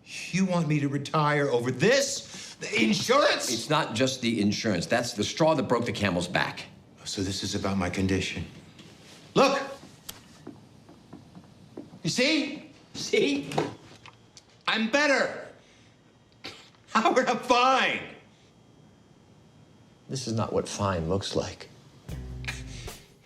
You want me to retire over this? The insurance? It's not just the insurance. That's the straw that broke the camel's back. So this is about my condition. Look! You see? See? I'm better. Howard, I'm fine. This is not what fine looks like.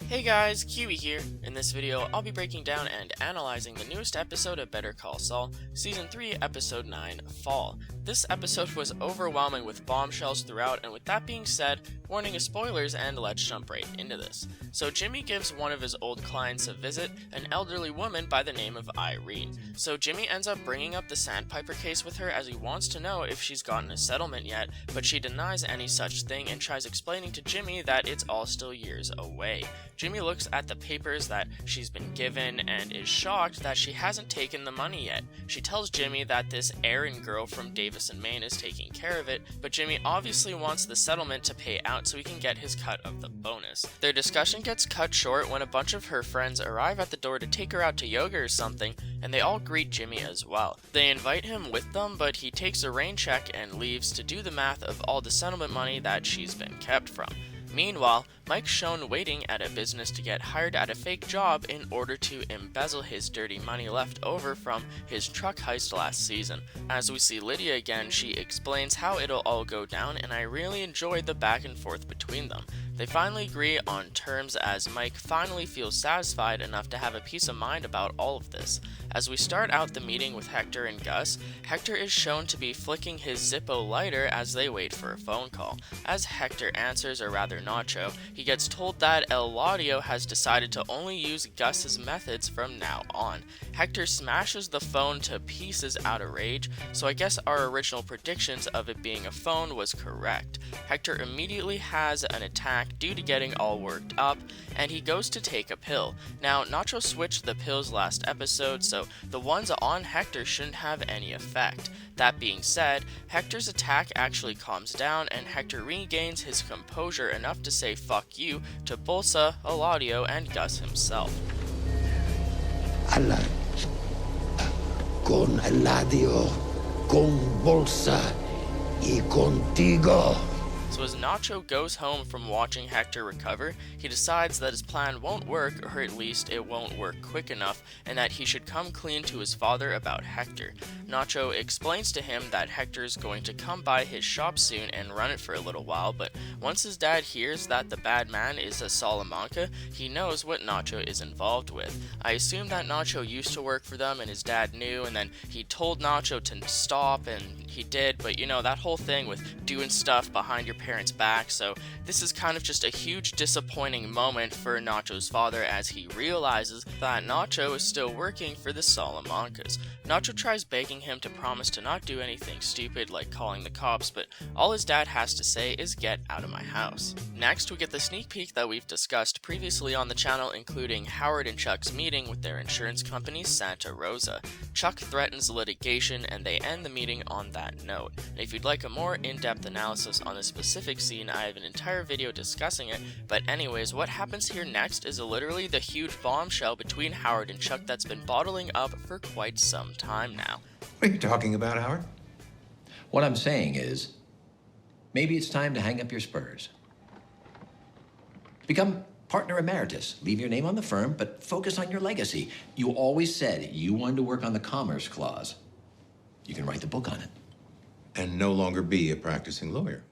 Hey guys, Kiwi here. In this video, I'll be breaking down and analyzing the newest episode of Better Call Saul, Season 3, Episode 9, Fall. This episode was overwhelming with bombshells throughout, and with that being said, warning of spoilers, and let's jump right into this. So Jimmy gives one of his old clients a visit, an elderly woman by the name of Irene. So Jimmy ends up bringing up the Sandpiper case with her as he wants to know if she's gotten a settlement yet, but she denies any such thing and tries explaining to Jimmy that it's all still years away. Jimmy looks at the papers that she's been given and is shocked that she hasn't taken the money yet. She tells Jimmy that this Irene girl from Davison, Maine is taking care of it, but Jimmy obviously wants the settlement to pay out so he can get his cut of the bonus. Their discussion gets cut short when a bunch of her friends arrive at the door to take her out to yoga or something, and they all greet Jimmy as well. They invite him with them, but he takes a rain check and leaves to do the math of all the settlement money that she's been kept from. Meanwhile, Mike's shown waiting at a business to get hired at a fake job in order to embezzle his dirty money left over from his truck heist last season. As we see Lydia again, she explains how it'll all go down, and I really enjoyed the back and forth between them. They finally agree on terms as Mike finally feels satisfied enough to have a peace of mind about all of this. As we start out the meeting with Hector and Gus, Hector is shown to be flicking his Zippo lighter as they wait for a phone call. As Hector answers, or rather Nacho, he gets told that Eladio has decided to only use Gus's methods from now on. Hector smashes the phone to pieces out of rage, so I guess our original predictions of it being a phone was correct. Hector immediately has an attack due to getting all worked up, and he goes to take a pill. Now, Nacho switched the pills last episode, so the ones on Hector shouldn't have any effect. That being said, Hector's attack actually calms down, and Hector regains his composure enough to say fuck you to Bolsa, Eladio, and Gus himself. Alla, con Eladio, con Bolsa y contigo. So as Nacho goes home from watching Hector recover, he decides that his plan won't work, or at least it won't work quick enough, and that he should come clean to his father about Hector. Nacho explains to him that Hector is going to come by his shop soon and run it for a little while, but once his dad hears that the bad man is a Salamanca, he knows what Nacho is involved with. I assume that Nacho used to work for them and his dad knew, and then he told Nacho to stop, and he did, but you know, that whole thing with doing stuff behind your parents' back, so this is kind of just a huge disappointing moment for Nacho's father as he realizes that Nacho is still working for the Salamancas. Nacho tries begging him to promise to not do anything stupid like calling the cops, but all his dad has to say is get out of my house. Next, we get the sneak peek that we've discussed previously on the channel, including Howard and Chuck's meeting with their insurance company Santa Rosa. Chuck threatens litigation, and they end the meeting on that note. And if you'd like a more in-depth analysis on this specific scene, I have an entire video discussing it, but anyways, what happens here next is literally the huge bombshell between Howard and Chuck that's been bottling up for quite some time now. What are you talking about, Howard? What I'm saying is, maybe it's time to hang up your spurs. Become partner emeritus. Leave your name on the firm, but focus on your legacy. You always said you wanted to work on the Commerce Clause. You can write the book on it. And no longer be a practicing lawyer.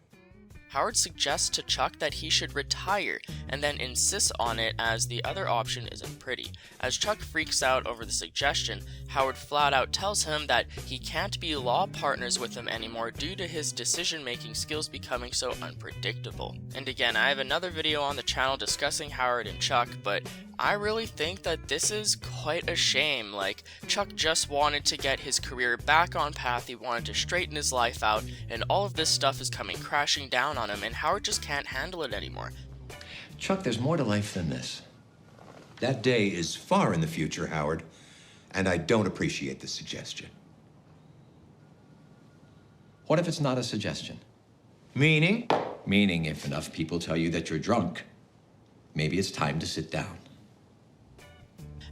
Howard suggests to Chuck that he should retire, and then insists on it as the other option isn't pretty. As Chuck freaks out over the suggestion, Howard flat out tells him that he can't be law partners with him anymore due to his decision-making skills becoming so unpredictable. And again, I have another video on the channel discussing Howard and Chuck, but I really think that this is quite a shame. Like, Chuck just wanted to get his career back on path, he wanted to straighten his life out, and all of this stuff is coming crashing down on him, and Howard just can't handle it anymore. Chuck, there's more to life than this. That day is far in the future, Howard, and I don't appreciate the suggestion. What if it's not a suggestion? Meaning? Meaning if enough people tell you that you're drunk, maybe it's time to sit down.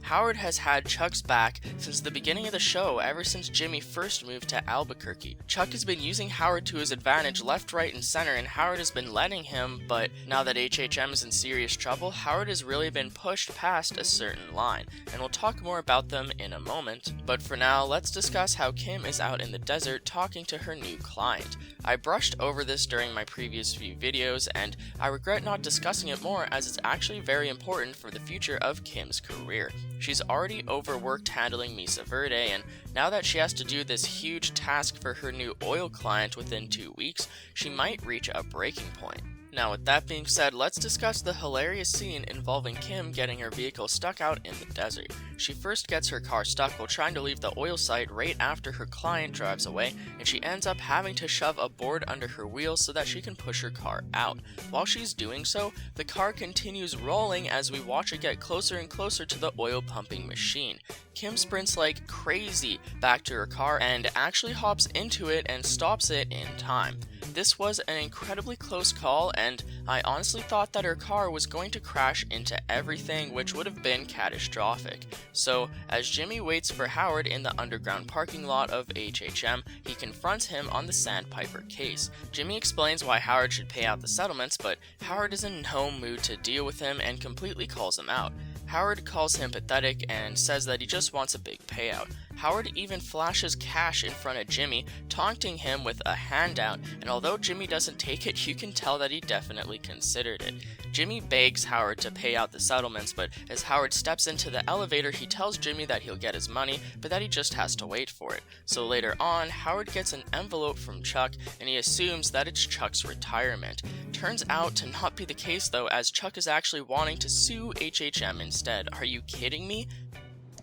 Howard has had Chuck's back since the beginning of the show, ever since Jimmy first moved to Albuquerque. Chuck has been using Howard to his advantage left, right, and center, and Howard has been letting him, but now that HHM is in serious trouble, Howard has really been pushed past a certain line, and we'll talk more about them in a moment. But for now, let's discuss how Kim is out in the desert talking to her new client. I brushed over this during my previous few videos, and I regret not discussing it more as it's actually very important for the future of Kim's career. She's already overworked handling Mesa Verde, and now that she has to do this huge task for her new oil client within 2 weeks, she might reach a breaking point. Now, with that being said, let's discuss the hilarious scene involving Kim getting her vehicle stuck out in the desert. She first gets her car stuck while trying to leave the oil site right after her client drives away, and she ends up having to shove a board under her wheels so that she can push her car out. While she's doing so, the car continues rolling as we watch it get closer and closer to the oil pumping machine. Kim sprints like crazy back to her car and actually hops into it and stops it in time. This was an incredibly close call, and I honestly thought that her car was going to crash into everything, which would have been catastrophic. So, as Jimmy waits for Howard in the underground parking lot of HHM, he confronts him on the Sandpiper case. Jimmy explains why Howard should pay out the settlements, but Howard is in no mood to deal with him and completely calls him out. Howard calls him pathetic and says that he just wants a big payout. Howard even flashes cash in front of Jimmy, taunting him with a handout, and although Jimmy doesn't take it, you can tell that he definitely considered it. Jimmy begs Howard to pay out the settlements, but as Howard steps into the elevator, he tells Jimmy that he'll get his money, but that he just has to wait for it. So later on, Howard gets an envelope from Chuck, and he assumes that it's Chuck's retirement. Turns out to not be the case though, as Chuck is actually wanting to sue HHM instead. Are you kidding me?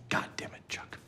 God damn it, Chuck.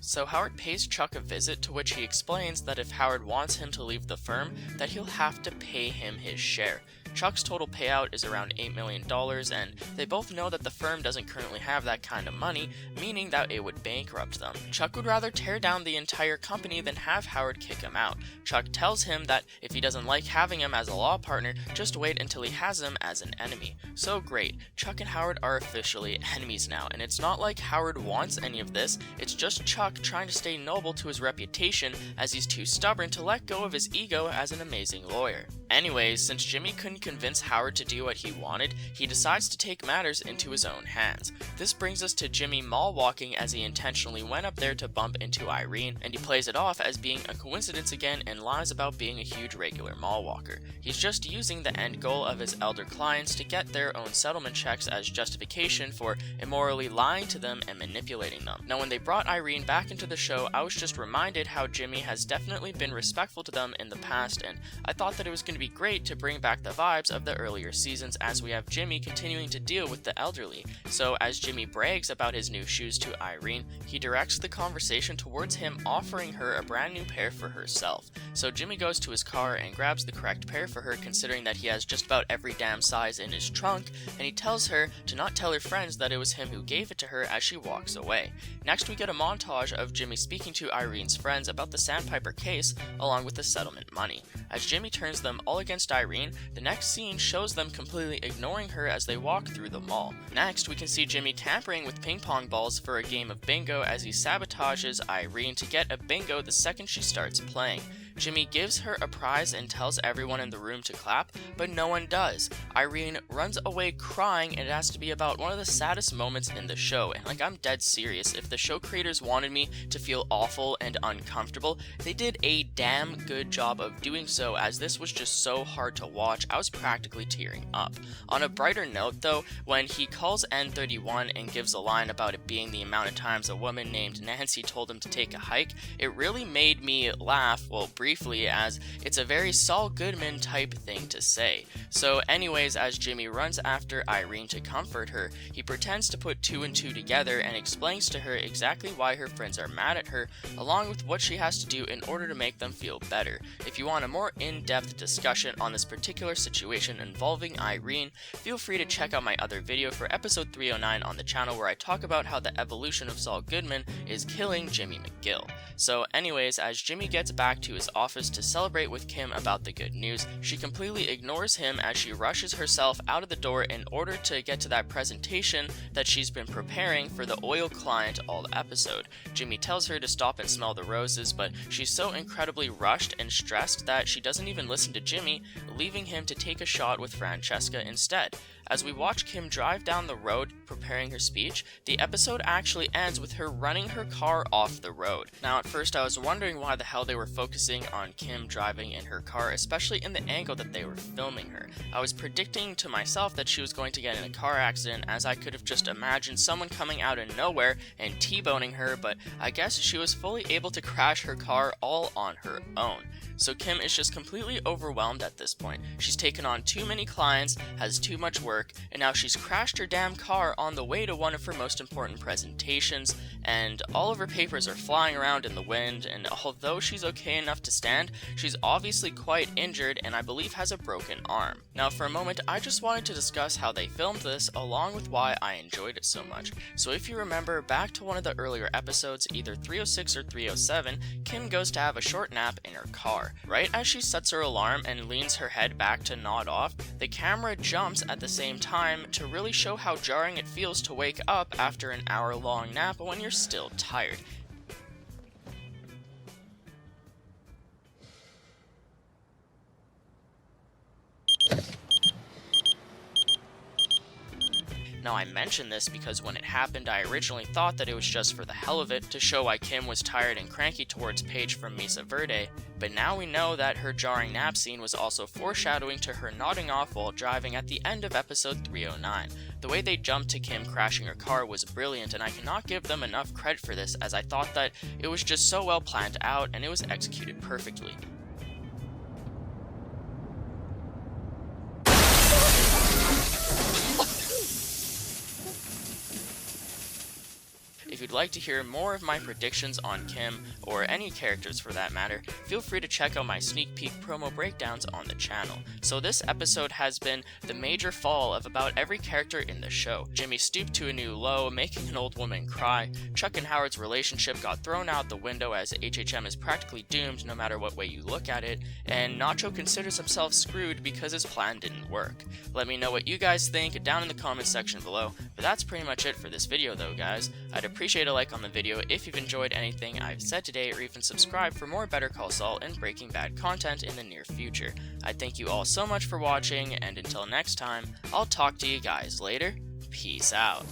So Howard pays Chuck a visit, to which he explains that if Howard wants him to leave the firm, that he'll have to pay him his share. Chuck's total payout is around $8 million, and they both know that the firm doesn't currently have that kind of money, meaning that it would bankrupt them. Chuck would rather tear down the entire company than have Howard kick him out. Chuck tells him that if he doesn't like having him as a law partner, just wait until he has him as an enemy. So great, Chuck and Howard are officially enemies now, and it's not like Howard wants any of this, it's just Chuck trying to stay noble to his reputation, as he's too stubborn to let go of his ego as an amazing lawyer. Anyways, since Jimmy couldn't convince Howard to do what he wanted, he decides to take matters into his own hands. This brings us to Jimmy mall walking, as he intentionally went up there to bump into Irene, and he plays it off as being a coincidence again and lies about being a huge regular mall walker. He's just using the end goal of his elder clients to get their own settlement checks as justification for immorally lying to them and manipulating them. Now, when they brought Irene back into the show, I was just reminded how Jimmy has definitely been respectful to them in the past, and I thought that it was going to be great to bring back the vibes of the earlier seasons, as we have Jimmy continuing to deal with the elderly. So as Jimmy brags about his new shoes to Irene, he directs the conversation towards him offering her a brand new pair for herself. So Jimmy goes to his car and grabs the correct pair for her, considering that he has just about every damn size in his trunk, and he tells her to not tell her friends that it was him who gave it to her as she walks away. Next, we get a montage of Jimmy speaking to Irene's friends about the Sandpiper case along with the settlement money. As Jimmy turns them all against Irene, the next scene shows them completely ignoring her as they walk through the mall. Next, we can see Jimmy tampering with ping pong balls for a game of bingo as he sabotages Irene to get a bingo the second she starts playing. Jimmy gives her a prize and tells everyone in the room to clap, but no one does. Irene runs away crying, and it has to be about one of the saddest moments in the show. And I'm dead serious. If the show creators wanted me to feel awful and uncomfortable, they did a damn good job of doing so, as this was just so hard to watch. I was practically tearing up. On a brighter note though, when he calls N31 and gives a line about it being the amount of times a woman named Nancy told him to take a hike, it really made me laugh, well, briefly, as it's a very Saul Goodman type thing to say. So anyways, as Jimmy runs after Irene to comfort her, he pretends to put two and two together and explains to her exactly why her friends are mad at her, along with what she has to do in order to make them feel better. If you want a more in-depth discussion on this particular situation involving Irene, feel free to check out my other video for episode 309 on the channel, where I talk about how the evolution of Saul Goodman is killing Jimmy McGill. So anyways, as Jimmy gets back to his office to celebrate with Kim about the good news. She completely ignores him as she rushes herself out of the door in order to get to that presentation that she's been preparing for the oil client all episode. Jimmy tells her to stop and smell the roses, but she's so incredibly rushed and stressed that she doesn't even listen to Jimmy, leaving him to take a shot with Francesca instead. As we watch Kim drive down the road preparing her speech, the episode actually ends with her running her car off the road. Now at first I was wondering why the hell they were focusing on Kim driving in her car, especially in the angle that they were filming her. I was predicting to myself that she was going to get in a car accident, as I could have just imagined someone coming out of nowhere and T-boning her, but I guess she was fully able to crash her car all on her own. So Kim is just completely overwhelmed at this point. She's taken on too many clients, has too much work, and now she's crashed her damn car on the way to one of her most important presentations, and all of her papers are flying around in the wind, and although she's okay enough to stand, she's obviously quite injured and I believe has a broken arm. Now for a moment, I just wanted to discuss how they filmed this along with why I enjoyed it so much. So if you remember back to one of the earlier episodes, either 306 or 307, Kim goes to have a short nap in her car. Right as she sets her alarm and leans her head back to nod off, the camera jumps at the same time to really show how jarring it feels to wake up after an hour-long nap when you're still tired. Now I mention this because when it happened I originally thought that it was just for the hell of it, to show why Kim was tired and cranky towards Paige from Mesa Verde, but now we know that her jarring nap scene was also foreshadowing to her nodding off while driving at the end of episode 309. The way they jumped to Kim crashing her car was brilliant, and I cannot give them enough credit for this, as I thought that it was just so well planned out and it was executed perfectly. If you'd like to hear more of my predictions on Kim, or any characters for that matter, feel free to check out my sneak peek promo breakdowns on the channel. So this episode has been the major fall of about every character in the show. Jimmy stooped to a new low, making an old woman cry. Chuck and Howard's relationship got thrown out the window as HHM is practically doomed no matter what way you look at it, and Nacho considers himself screwed because his plan didn't work. Let me know what you guys think down in the comments section below, but that's pretty much it for this video though guys. I'd appreciate a like on the video if you've enjoyed anything I've said today, or even subscribe for more Better Call Saul and Breaking Bad content in the near future. I thank you all so much for watching, and until next time, I'll talk to you guys later. Peace out.